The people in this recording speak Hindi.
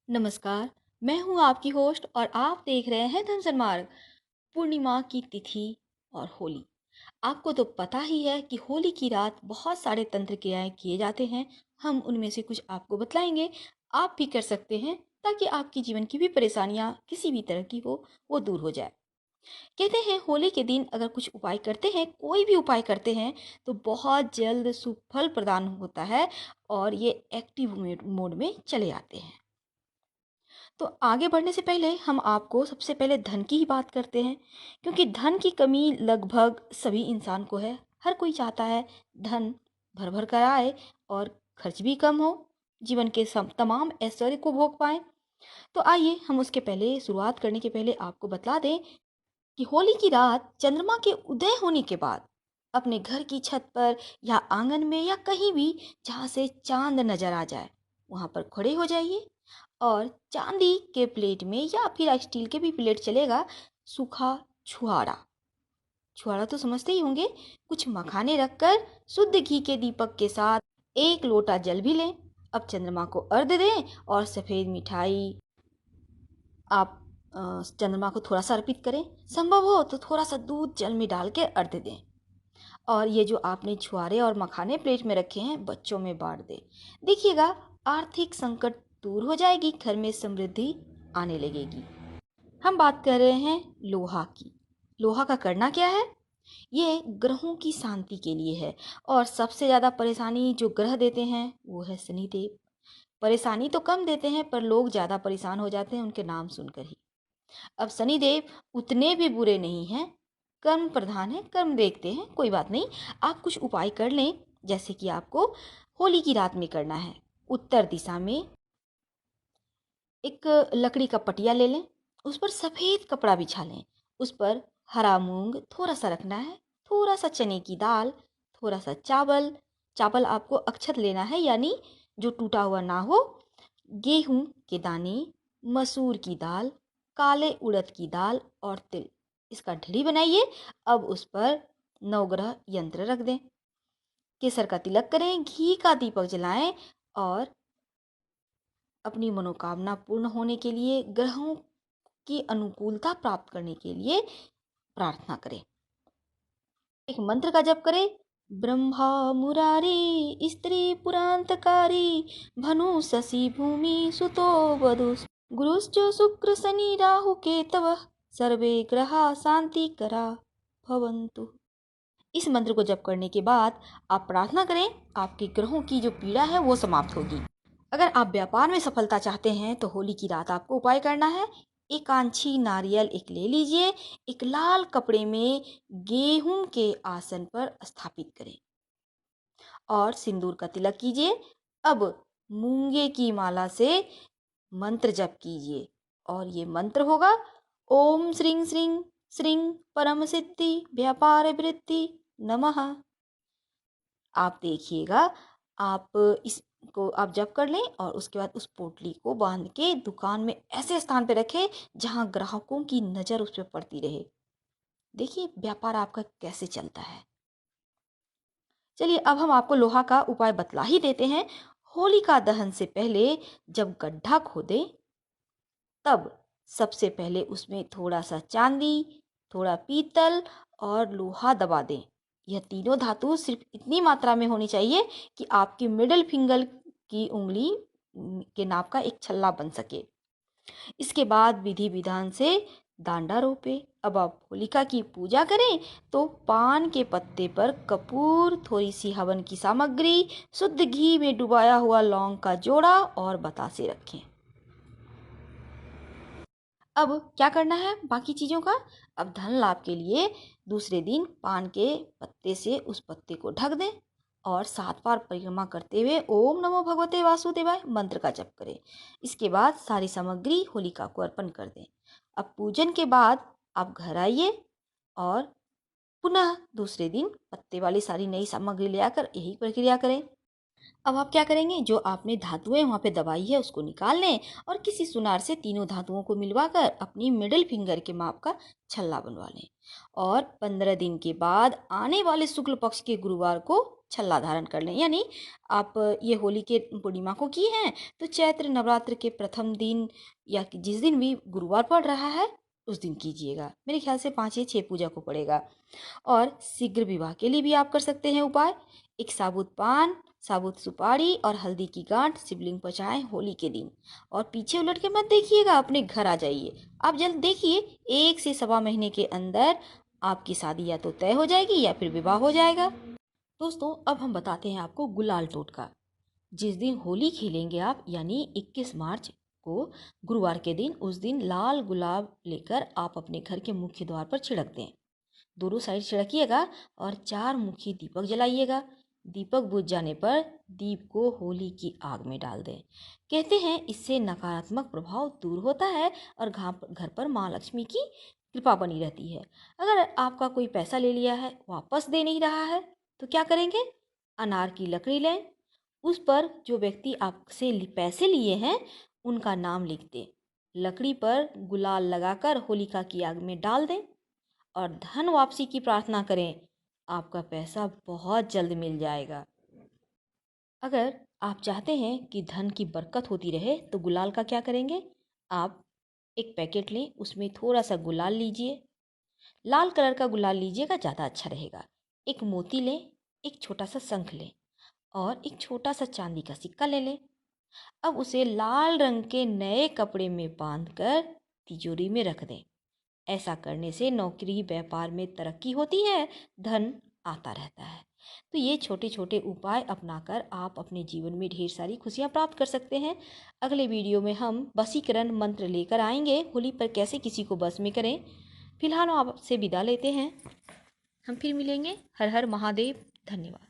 नमस्कार। मैं हूँ आपकी होस्ट और आप देख रहे हैं धनसर मार्ग। पूर्णिमा की तिथि और होली। आपको तो पता ही है कि होली की रात बहुत सारे तंत्र क्रियाएं किए जाते हैं। हम उनमें से कुछ आपको बतलाएंगे। आप भी कर सकते हैं ताकि आपकी जीवन की भी परेशानियां किसी भी तरह की हो वो दूर हो जाए। कहते हैं होली के दिन अगर कुछ उपाय करते हैं, कोई भी उपाय करते हैं, तो बहुत जल्द शुभ फल प्रदान होता है और ये एक्टिव मोड में चले आते हैं। तो आगे बढ़ने से पहले हम आपको सबसे पहले धन की ही बात करते हैं, क्योंकि धन की कमी लगभग सभी इंसान को है। हर कोई चाहता है धन भर भर कर आए और खर्च भी कम हो, जीवन के तमाम ऐश्वर्य को भोग पाए। तो आइए हम उसके पहले शुरुआत करने के पहले आपको बतला दें कि होली की रात चंद्रमा के उदय होने के बाद अपने घर की छत पर या आंगन में या कहीं भी जहाँ से चांद नजर आ जाए वहां पर खड़े हो जाइए और चांदी के प्लेट में या फिर स्टील के भी प्लेट चलेगा, सूखा छुआरा। छुआरा तो समझते ही होंगे। कुछ मखाने रखकर शुद्ध घी के दीपक के साथ एक लोटा जल भी लें। अब चंद्रमा को अर्घ्य दें और सफेद मिठाई आप चंद्रमा को थोड़ा सा अर्पित करें। संभव हो तो थोड़ा सा दूध जल में डाल के अर्घ्य दें। और ये जो आपने छुआरे और मखाने प्लेट में रखे हैं बच्चों में बांट दें। देखिएगा, आर्थिक संकट दूर हो जाएगी, घर में समृद्धि आने लगेगी। हम बात कर रहे हैं लोहा की। लोहा का करना क्या है? ये ग्रहों की शांति के लिए है। और सबसे ज्यादा परेशानी जो ग्रह देते हैं वो है शनिदेव। परेशानी तो कम देते हैं पर लोग ज्यादा परेशान हो जाते हैं उनके नाम सुनकर ही। अब शनिदेव उतने भी बुरे नहीं हैं, कर्म प्रधान है, कर्म देखते हैं, कोई बात नहीं। आप कुछ उपाय कर लें, जैसे कि आपको होली की रात में करना है। उत्तर दिशा में एक लकड़ी का पटिया ले लें, उस पर सफेद कपड़ा बिछा लें। उस पर हरा मूंग थोड़ा सा रखना है, थोड़ा सा चने की दाल, थोड़ा सा चावल। चावल आपको अक्षत लेना है, यानी जो टूटा हुआ ना हो। गेहूं के दाने, मसूर की दाल, काले उड़द की दाल और तिल, इसका ढेरी बनाइए। अब उस पर नवग्रह यंत्र रख दें। केसर का तिलक करें, घी का दीपक जलाएं और अपनी मनोकामना पूर्ण होने के लिए, ग्रहों की अनुकूलता प्राप्त करने के लिए प्रार्थना करें। एक मंत्र का जप करें। ब्रह्मा मुरारी स्त्री पुरांतकारी भनु शशि भूमि सुतो वधु गुरुश्च शुक्र शनि राहु केतव सर्वे ग्रहा शांति करा भवन्तु। इस मंत्र को जप करने के बाद आप प्रार्थना करें, आपके ग्रहों की जो पीड़ा है वो समाप्त होगी। अगर आप व्यापार में सफलता चाहते हैं तो होली की रात आपको उपाय करना है। एक आंछी नारियल एक ले लीजिए, एक लाल कपड़े में गेहूं के आसन पर स्थापित करें और सिंदूर का तिलक कीजिए। अब मूंगे की माला से मंत्र जप कीजिए और ये मंत्र होगा: ओम श्रीं श्रीं श्रीं परम सिद्धि व्यापार वृद्धि नमः। आप देखिएगा, आप इसको आप जप कर लें और उसके बाद उस पोटली को बांध के दुकान में ऐसे स्थान पे रखें जहां ग्राहकों की नजर उस पर पड़ती रहे। देखिए व्यापार आपका कैसे चलता है। चलिए अब हम आपको लोहा का उपाय बतला ही देते हैं। होलिका दहन से पहले जब गड्ढा खोदें तब सबसे पहले उसमें थोड़ा सा चांदी, थोड़ा पीतल और लोहा दबा दें। यह तीनों धातु सिर्फ इतनी मात्रा में होनी चाहिए कि आपकी मिडिल फिंगर की उंगली के नाप का एक छल्ला बन सके। इसके बाद विधि विधान से डांडा रोपे। अब आप होलिका की पूजा करें तो पान के पत्ते पर कपूर, थोड़ी सी हवन की सामग्री, शुद्ध घी में डुबाया हुआ लौंग का जोड़ा और बतासे रखें। अब क्या करना है बाकी चीजों का? अब धन लाभ के लिए दूसरे दिन पान के पत्ते से उस पत्ते को ढक दें और 7 बार परिक्रमा करते हुए ओम नमो भगवते वासुदेवाय मंत्र का जप करें। इसके बाद सारी सामग्री होलिका को अर्पण कर दें। अब पूजन के बाद आप घर आइए और पुनः दूसरे दिन पत्ते वाली सारी नई सामग्री ले आकर यही प्रक्रिया करें। अब आप क्या करेंगे, जो आपने धातुएं वहां पे दबाई है उसको निकाल लें और किसी सुनार से तीनों धातुओं को मिलवाकर अपनी मिडिल फिंगर के माप का छल्ला बनवा लें। और 15 दिन के बाद आने वाले शुक्ल पक्ष के गुरुवार को छल्ला धारण कर लें। यानी आप ये होली के पूर्णिमा को किए हैं तो चैत्र नवरात्र के प्रथम दिन या जिस दिन भी गुरुवार पड़ रहा है उस दिन कीजिएगा। मेरे ख्याल से 5 या 6 पूजा को पड़ेगा। और शीघ्र विवाह के लिए भी आप कर सकते हैं उपाय। एक साबुत पान, साबुत सुपारी और हल्दी की गांठ शिवलिंग पर चढ़ाएं होली के दिन। और पीछे उलट के मत देखिएगा, अपने घर आ जाइए। आप जल्द देखिए 1 से सवा महीने के अंदर आपकी शादी या तो तय हो जाएगी या फिर विवाह हो जाएगा। दोस्तों, अब हम बताते हैं आपको गुलाल टोटका। जिस दिन होली खेलेंगे आप, यानी 21 मार्च को गुरुवार के दिन, उस दिन लाल गुलाब लेकर आप अपने घर के मुख्य द्वार पर छिड़क दें। दोनों साइड छिड़किएगा और 4 मुखी दीपक जलाइएगा। दीपक बुझ जाने पर दीप को होली की आग में डाल दें। कहते हैं इससे नकारात्मक प्रभाव दूर होता है और घर पर माँ लक्ष्मी की कृपा बनी रहती है। अगर आपका कोई पैसा ले लिया है, वापस दे नहीं रहा है, तो क्या करेंगे? अनार की लकड़ी लें, उस पर जो व्यक्ति आपसे पैसे लिए हैं उनका नाम लिख दें। लकड़ी पर गुलाल लगाकर होलिका की आग में डाल दें और धन वापसी की प्रार्थना करें। आपका पैसा बहुत जल्द मिल जाएगा। अगर आप चाहते हैं कि धन की बरकत होती रहे तो गुलाल का क्या करेंगे? आप एक पैकेट लें, उसमें थोड़ा सा गुलाल लीजिए। लाल कलर का गुलाल लीजिएगा, ज़्यादा अच्छा रहेगा। एक मोती लें, एक छोटा सा शंख लें और एक छोटा सा चांदी का सिक्का ले लें। अब उसे लाल रंग के नए कपड़े में बांधकर तिजोरी में रख दें। ऐसा करने से नौकरी व्यापार में तरक्की होती है, धन आता रहता है। तो ये छोटे छोटे उपाय अपनाकर आप अपने जीवन में ढेर सारी खुशियाँ प्राप्त कर सकते हैं। अगले वीडियो में हम वशीकरण मंत्र लेकर आएंगे, होली पर कैसे किसी को बस में करें। फिलहाल आपसे विदा लेते हैं, हम फिर मिलेंगे। हर हर महादेव। धन्यवाद।